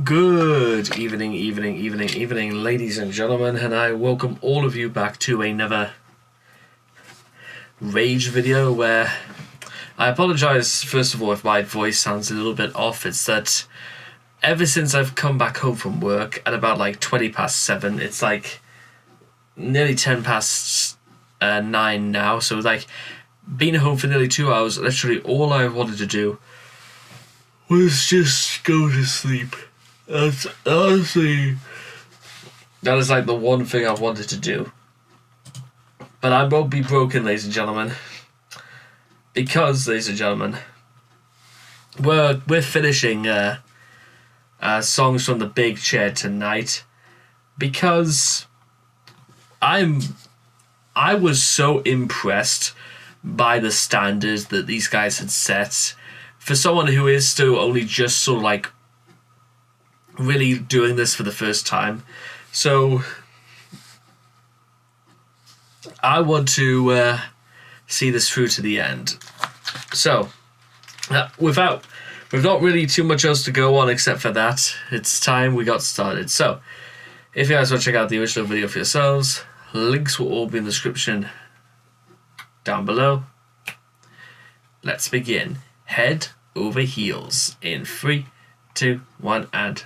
Good evening, ladies and gentlemen, and I welcome all of you back to another rage video where I apologize first of all if my voice sounds a little bit off. It's that ever since I've come back home from work at about like 7:20, it's like nearly 9 now, so like being home for nearly 2 hours, literally all I wanted to do was just go to sleep. That's honestly, that is like the one thing I wanted to do. But I won't be broken, ladies and gentlemen, because, ladies and gentlemen, we're finishing songs from the big chair tonight, because I was so impressed by the standards that these guys had set for someone who is still only just sort of like really doing this for the first time. So I want to see this through to the end. So with not really too much else to go on except for that, it's time we got started. So if you guys want to check out the original video for yourselves, links will all be in the description down below. Let's begin. Head over heels in 3, 2, 1, and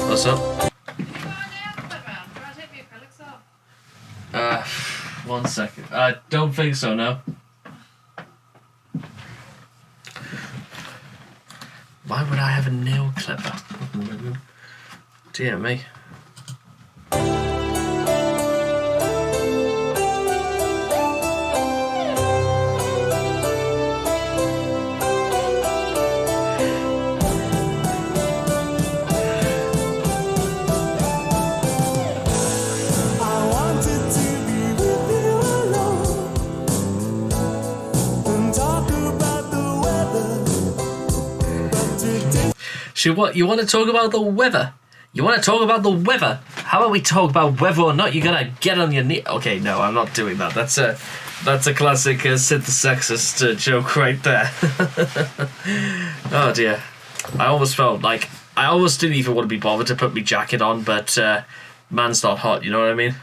what's up? 1 second. I don't think so, no. Why would I have a nail clipper? Dear me. You want to talk about the weather? You want to talk about the weather? How about we talk about whether or not you're gonna get on your knee? Okay, no, I'm not doing that. That's a classic synthesexist joke right there. Oh dear, I almost felt like I almost didn't even want to be bothered to put my jacket on, but man's not hot. You know what I mean?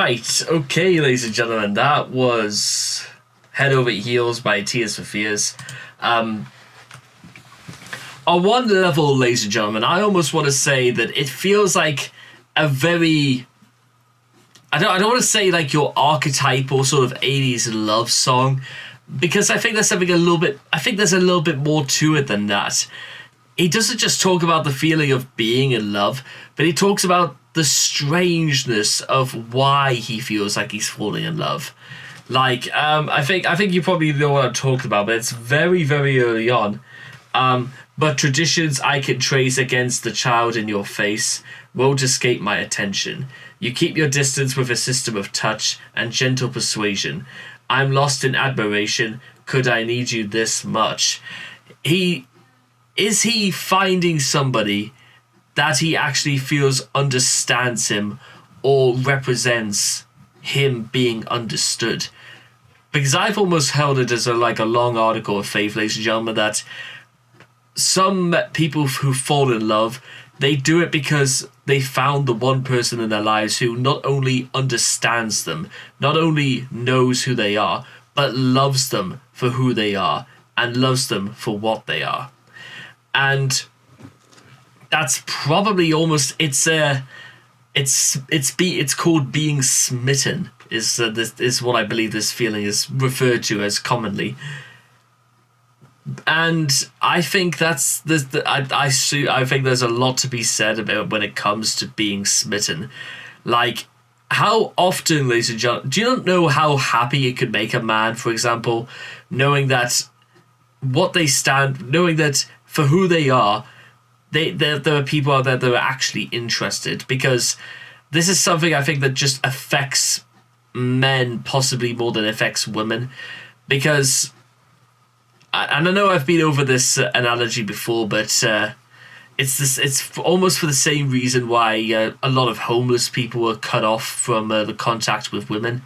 Right, okay, ladies and gentlemen, that was Head Over Heels by Tears for Fears. On one level, ladies and gentlemen, I almost want to say that it feels like a very... I don't want to say like your archetypal sort of 80s love song, because I think there's something a little bit... I think there's a little bit more to it than that. He doesn't just talk about the feeling of being in love, but he talks about the strangeness of why he feels like he's falling in love. Like, I think you probably know what I'm talking about, but it's very, very early on. But traditions I can trace against the child in your face won't escape my attention. You keep your distance with a system of touch and gentle persuasion. I'm lost in admiration. Could I need you this much? Is he finding somebody that he actually feels understands him or represents him being understood? Because I've almost held it as a long article of faith, ladies and gentlemen, that some people who fall in love, they do it because they found the one person in their lives who not only understands them, not only knows who they are, but loves them for who they are and loves them for what they are. And that's probably almost it's called being smitten is what I believe this feeling is referred to as commonly. And I think I think there's a lot to be said about when it comes to being smitten. Like, how often, ladies and gentlemen, do you not know how happy it could make a man, for example, knowing that for who they are, there are people out there that are actually interested? Because this is something I think that just affects men possibly more than it affects women. Because, and I know I've been over this analogy before, but it's almost for the same reason why a lot of homeless people are cut off from the contact with women.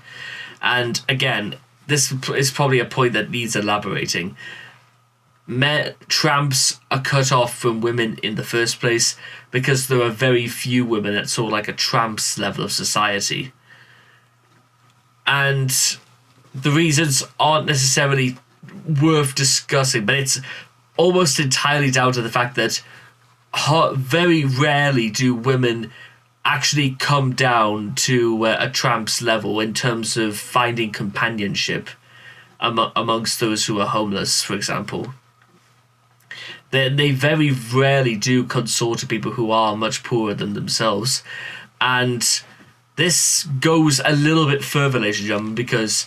And again, this is probably a point that needs elaborating. Tramps are cut off from women in the first place because there are very few women at sort of like a tramp's level of society. And the reasons aren't necessarily worth discussing, but it's almost entirely down to the fact that very rarely do women actually come down to a tramp's level in terms of finding companionship amongst those who are homeless, for example. They very rarely do consort to people who are much poorer than themselves. And this goes a little bit further, ladies and gentlemen, because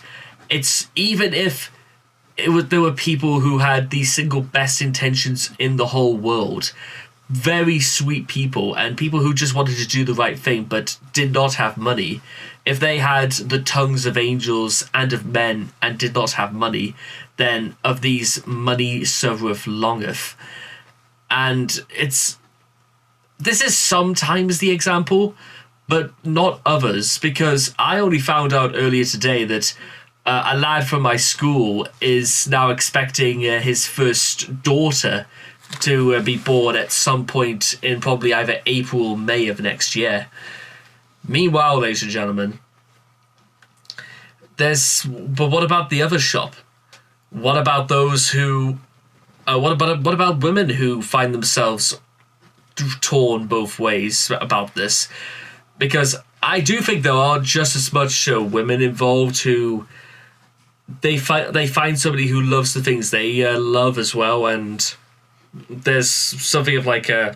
it's even if there were people who had the single best intentions in the whole world, very sweet people, and people who just wanted to do the right thing but did not have money, if they had the tongues of angels and of men and did not have money, then of these money serveth longeth. And this is sometimes the example, but not others, because I only found out earlier today that a lad from my school is now expecting his first daughter to be born at some point in probably either April or May of next year. Meanwhile, ladies and gentlemen, but what about the other shop? What about those who... what about women who find themselves torn both ways about this? Because I do think there are just as much women involved who they find somebody who loves the things they love as well, and there's something of like a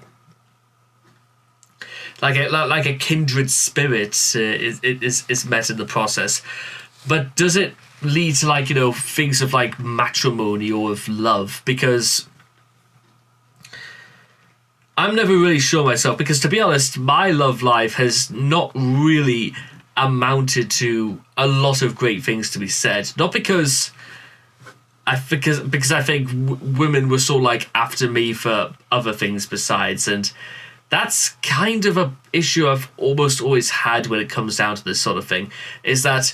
kindred spirit is met in the process. But does it lead to things of like matrimony or of love? Because I'm never really sure myself, because to be honest, my love life has not really amounted to a lot of great things to be said. Not because I think women were sort of like after me for other things besides, and that's kind of a issue I've almost always had when it comes down to this sort of thing, is that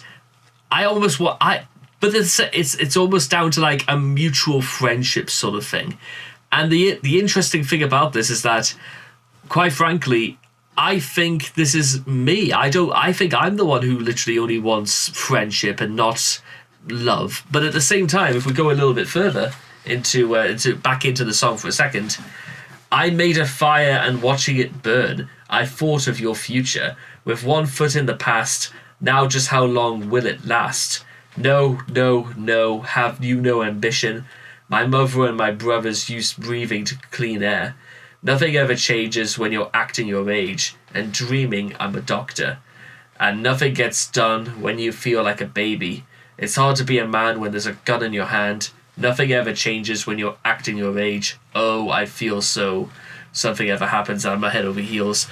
it's almost down to like a mutual friendship sort of thing. And the interesting thing about this is that, quite frankly, I think this is me. I think I'm the one who literally only wants friendship and not love. But at the same time, if we go a little bit further into back into the song for a second, I made a fire and watching it burn, I thought of your future. With one foot in the past, now just how long will it last? No, no, no, have you no ambition? My mother and my brothers used breathing to clean air. Nothing ever changes when you're acting your age and dreaming I'm a doctor. And nothing gets done when you feel like a baby. It's hard to be a man when there's a gun in your hand. Nothing ever changes when you're acting your age. Oh, I feel so. Something ever happens, I'm head over heels.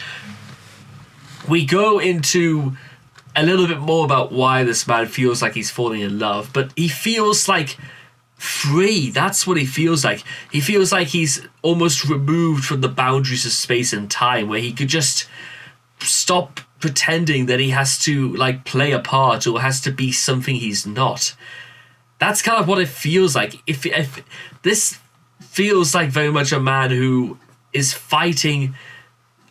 We go into a little bit more about why this man feels like he's falling in love, but he feels like free. That's what he feels like. He feels like he's almost removed from the boundaries of space and time, where he could just stop pretending that he has to like play a part or has to be something he's not. That's kind of what it feels like. If this feels like very much a man who is fighting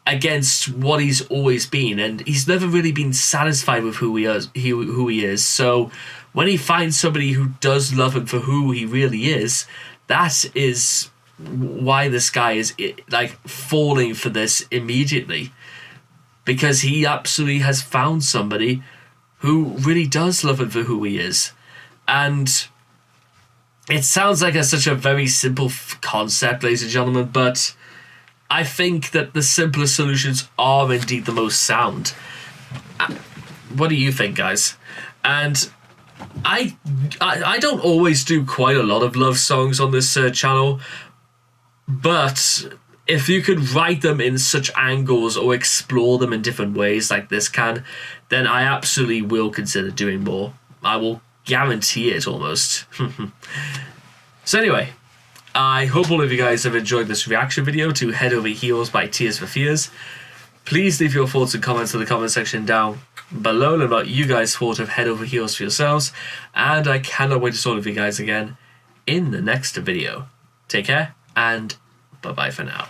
against what he's always been, and he's never really been satisfied with who he is. So when he finds somebody who does love him for who he really is, that is why this guy is like falling for this immediately, because he absolutely has found somebody who really does love him for who he is. And it sounds like such a very simple concept, ladies and gentlemen, but I think that the simplest solutions are indeed the most sound. What do you think, guys? And I don't always do quite a lot of love songs on this channel, but if you could write them in such angles or explore them in different ways like this can, then I absolutely will consider doing more. I will guarantee it almost. So anyway, I hope all of you guys have enjoyed this reaction video to Head Over Heels by Tears for Fears. Please leave your thoughts and comments in the comment section down below and what you guys thought of Head Over Heels for yourselves. And I cannot wait to see all of you guys again in the next video. Take care and bye-bye for now.